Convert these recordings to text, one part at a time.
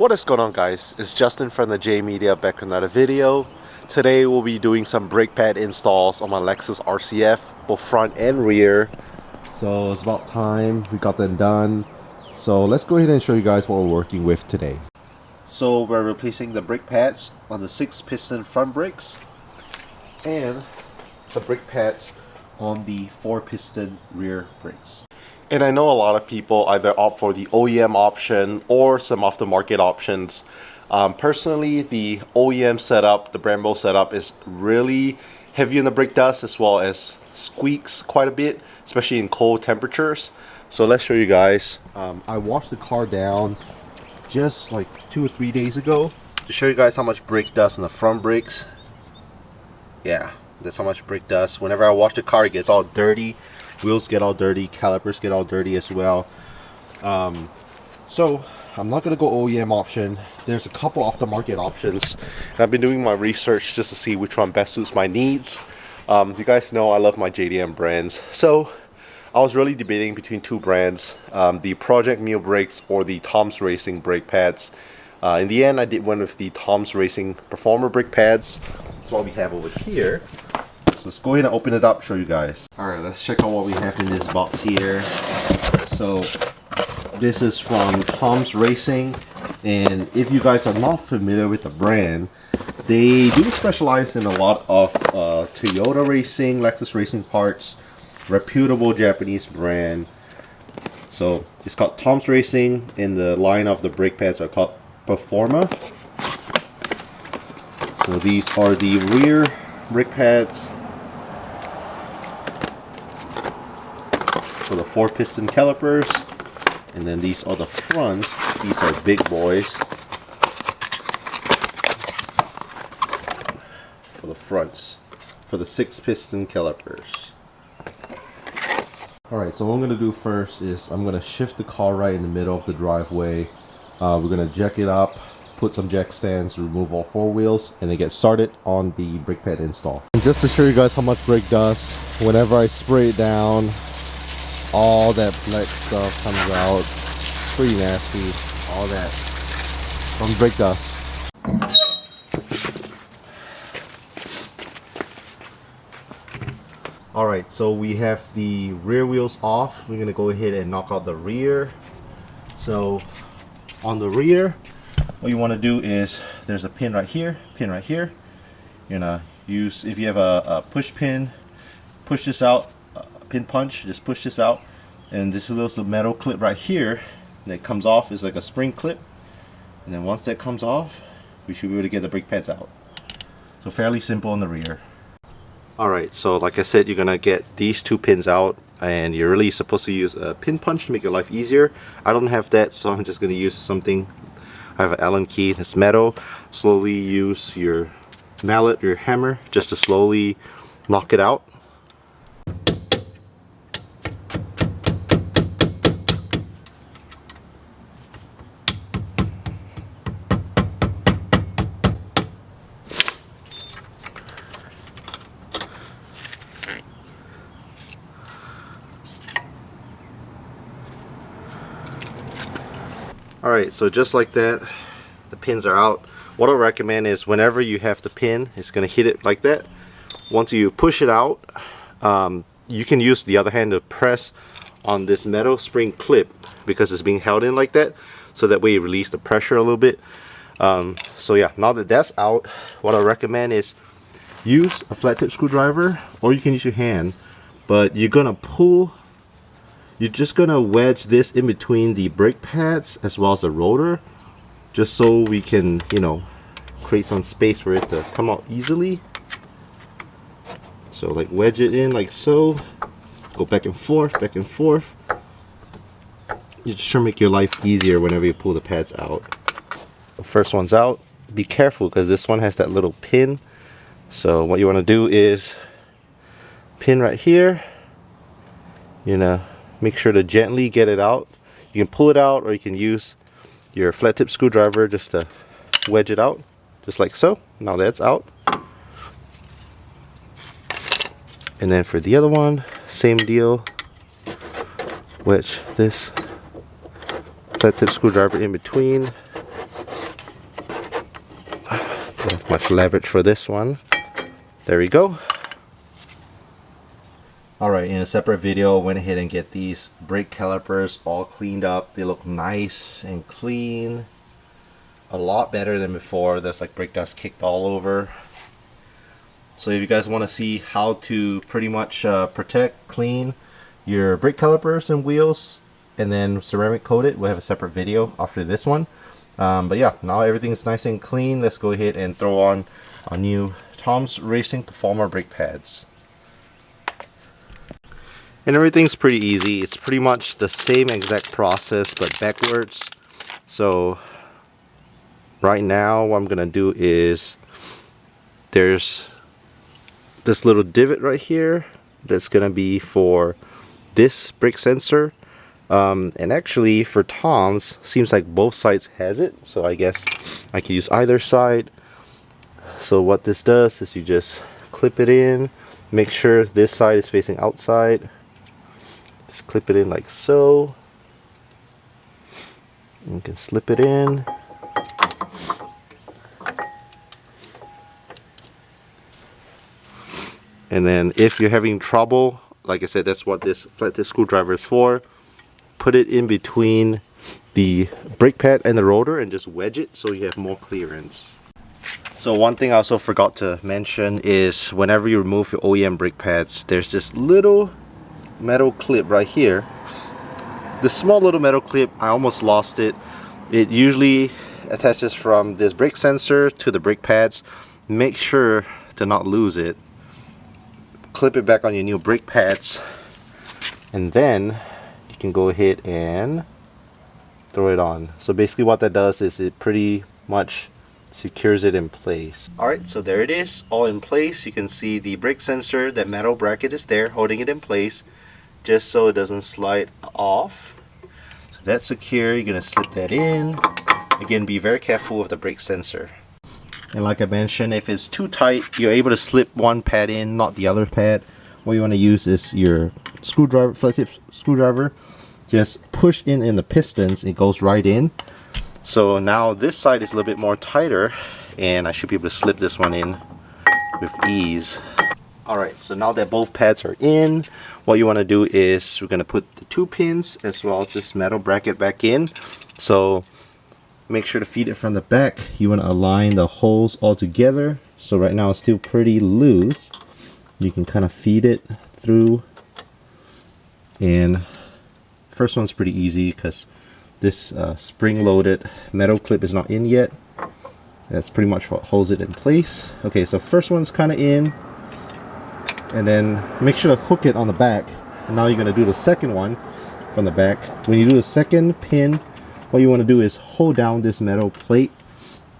What is going on, guys? It's Justin from the J Media back with another video. Today we'll be doing some brake pad installs on my Lexus RCF, both front and rear. So it's about time we got them done. So let's go ahead and show you guys what we're working with today. So we're replacing the brake pads on the 6-piston front brakes and the brake pads on the 4-piston rear brakes. And I know a lot of people either opt for the OEM option or some aftermarket options. Personally, the OEM setup, the Brembo setup, is really heavy on the brake dust as well as squeaks quite a bit, especially in cold temperatures. So let's show you guys. I washed the car down just like 2 or 3 days ago to show you guys how much brake dust on the front brakes. Yeah, that's how much brake dust. Whenever I wash the car, it gets all dirty. Wheels get all dirty, calipers get all dirty as well. So I'm not going to go OEM option. There's a couple aftermarket options. And I've been doing my research just to see which one best suits my needs. You guys know I love my JDM brands. So I was really debating between two brands, the Project Mule brakes or the Tom's Racing brake pads. In the end, I did one with the Tom's Racing Performer brake pads. That's what we have over here. So let's go ahead and open it up, show you guys. Alright, let's check out what we have in this box here. So this is from Tom's Racing, and if you guys are not familiar with the brand, they do specialize in a lot of Toyota racing, Lexus racing parts, reputable Japanese brand. So it's called Tom's Racing, and the line of the brake pads are called Performa. So these are the rear brake pads for the 4-piston calipers, and then these are the fronts. These are big boys for the fronts for the 6-piston calipers. Alright, so what I'm going to do first is I'm going to shift the car right in the middle of the driveway. We're going to jack it up, put some jack stands, remove all 4 wheels, and then get started on the brake pad install. And just to show you guys how much brake dust, whenever I spray it down, all that black stuff comes out. Pretty nasty. All that from brake dust. Alright, so we have the rear wheels off. We're going to go ahead and knock out the rear. So on the rear, what you want to do is, there's a pin right here, pin right here. You're going to use, if you have a push pin, push this out. Pin punch, just push this out, and this little metal clip right here that comes off is like a spring clip, and then once that comes off, we should be able to get the brake pads out. So fairly simple on the rear. Alright, so like I said, you're gonna get these 2 pins out, and you're really supposed to use a pin punch to make your life easier. I don't have that, so I'm just gonna use something. I have an Allen key that's metal. Slowly use your mallet, your hammer, just to slowly knock it out. Alright, so just like that, the pins are out. What I recommend is whenever you have the pin, it's going to hit it like that. Once you push it out, you can use the other hand to press on this metal spring clip because it's being held in like that, so that way you release the pressure a little bit. So yeah, now that that's out, what I recommend is use a flat tip screwdriver, or you can use your hand, but you're going to pull. You're just going to wedge this in between the brake pads as well as the rotor, just so we can, you know, create some space for it to come out easily. So like wedge it in like so, go back and forth, back and forth. You just try to make your life easier whenever you pull the pads out. The first one's out. Be careful because this one has that little pin. So what you want to do is pin right here, you know, make sure to gently get it out. You can pull it out, or you can use your flat tip screwdriver just to wedge it out, just like so. Now that's out. And then for the other one, same deal. Wedge this flat tip screwdriver in between, Don't have much leverage for this one. There we go. Alright, in a separate video, I went ahead and get these brake calipers all cleaned up. They look nice and clean. A lot better than before. There's like brake dust kicked all over. So if you guys want to see how to pretty much protect, clean your brake calipers and wheels, and then ceramic coat it, we'll have a separate video after this one. But yeah, now everything's nice and clean. Let's go ahead and throw on our new Tom's Racing Performer brake pads. And everything's pretty easy. It's pretty much the same exact process but backwards. So right now what I'm gonna do is, there's this little divot right here that's gonna be for this brake sensor, and actually for Tom's seems like both sides has it, so I guess I can use either side. So what this does is you just clip it in, make sure this side is facing outside. Just clip it in like so. You can slip it in. And then if you're having trouble, like I said, that's what this flathead screwdriver is for. Put it in between the brake pad and the rotor and just wedge it so you have more clearance. So one thing I also forgot to mention is whenever you remove your OEM brake pads, there's this little metal clip right here. This small little metal clip, I almost lost it. It usually attaches from this brake sensor to the brake pads. Make sure to not lose it. Clip it back on your new brake pads, and then you can go ahead and throw it on. So basically what that does is it pretty much secures it in place. Alright, so there it is, all in place. You can see the brake sensor, that metal bracket is there holding it in place just so it doesn't slide off. So that's secure. You're going to slip that in. Again, be very careful with the brake sensor. And like I mentioned, if it's too tight, you're able to slip one pad in, not the other pad. What you want to use is your screwdriver, flat tip screwdriver. Just push in the pistons, it goes right in. So now this side is a little bit more tighter, and I should be able to slip this one in with ease. Alright, so now that both pads are in, what you want to do is we're going to put the 2 pins as well as this metal bracket back in. So make sure to feed it from the back. You want to align the holes all together. So right now it's still pretty loose. You can kind of feed it through. And first one's pretty easy because this spring-loaded metal clip is not in yet. That's pretty much what holds it in place. Okay, so first one's kind of in. And then make sure to hook it on the back. And now you're going to do the second one from the back. When you do the second pin, what you want to do is hold down this metal plate,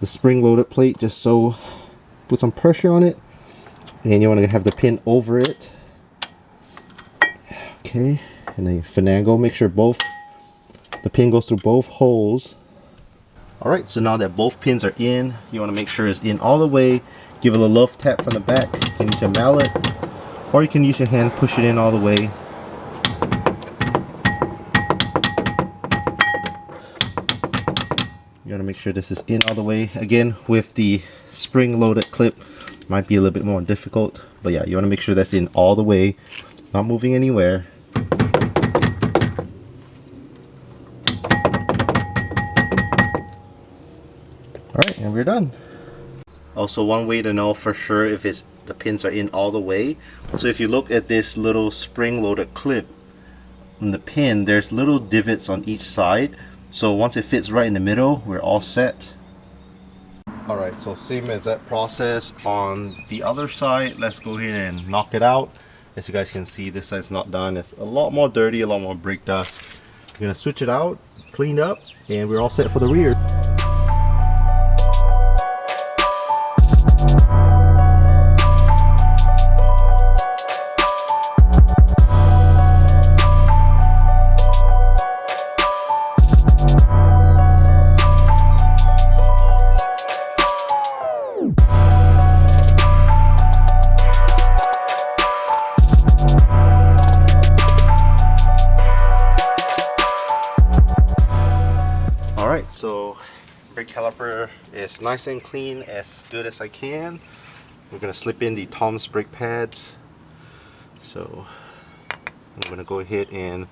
the spring-loaded plate, just so, put some pressure on it, and you want to have the pin over it. Okay, and then finagle, make sure the pin goes through both holes. Alright, so now that both pins are in, you want to make sure it's in all the way. Give it a love tap from the back. You can use your mallet, or you can use your hand, push it in all the way. You gotta make sure this is in all the way. Again, with the spring-loaded clip, might be a little bit more difficult, but yeah, you want to make sure that's in all the way. It's not moving anywhere. Alright, and we're done. Also, one way to know for sure if the pins are in all the way. So if you look at this little spring-loaded clip on the pin, there's little divots on each side. So once it fits right in the middle, we're all set. Alright, so same as that process on the other side. Let's go ahead and knock it out. As you guys can see, this side's not done. It's a lot more dirty, a lot more brake dust. We're gonna switch it out, clean up, and we're all set for the rear. brake caliper is nice and clean, as good as I can. We're going to slip in the Tom's brake pads. So I'm going to go ahead and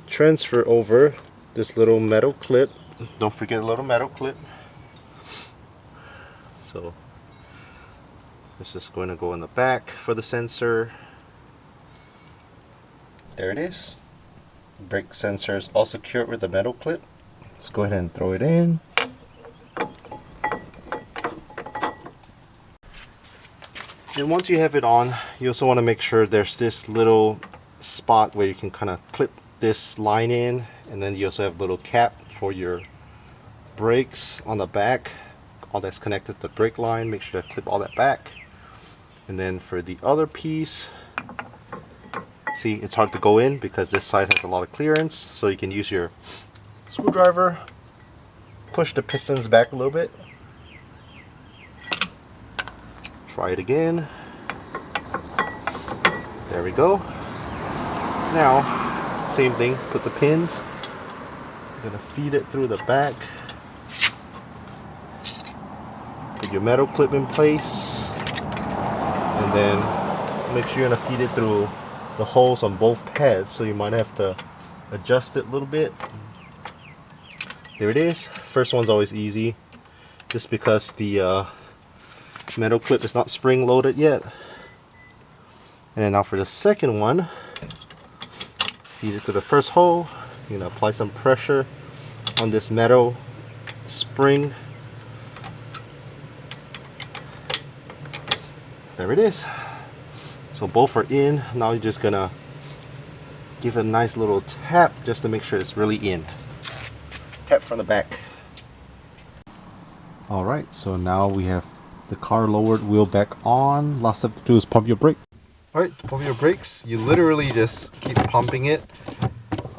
transfer over this little metal clip. Don't forget a little metal clip. So this is going to go in the back for the sensor. There it is. Brake sensor is all secured with the metal clip. Let's go ahead and throw it in. And once you have it on, you also want to make sure there's this little spot where you can kind of clip this line in, and then you also have a little cap for your brakes on the back. All that's connected to the brake line, make sure to clip all that back. And then for the other piece, see, it's hard to go in because this side has a lot of clearance, so you can use your screwdriver, push the pistons back a little bit. Try it again. There we go. Now, same thing, put the pins. You're gonna feed it through the back. Put your metal clip in place. And then make sure you're gonna feed it through the holes on both pads, so you might have to adjust it a little bit. There it is. First one's always easy, just because the metal clip is not spring loaded yet. And then now for the second one, feed it to the first hole. You're gonna apply some pressure on this metal spring. There it is. So both are in. Now you're just gonna give it a nice little tap just to make sure it's really in. Tap from the back. Alright, so now we have the car lowered, wheel back on. Last step to do is pump your brake. Alright, to pump your brakes, you literally just keep pumping it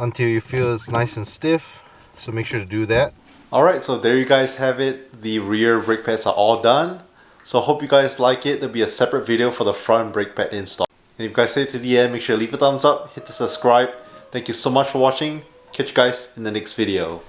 until you feel it's nice and stiff. So make sure to do that. Alright, so there you guys have it. The rear brake pads are all done. So hope you guys like it. There'll be a separate video for the front brake pad install. And if you guys stay to the end, make sure to leave a thumbs up, hit the subscribe. Thank you so much for watching. Catch you guys in the next video.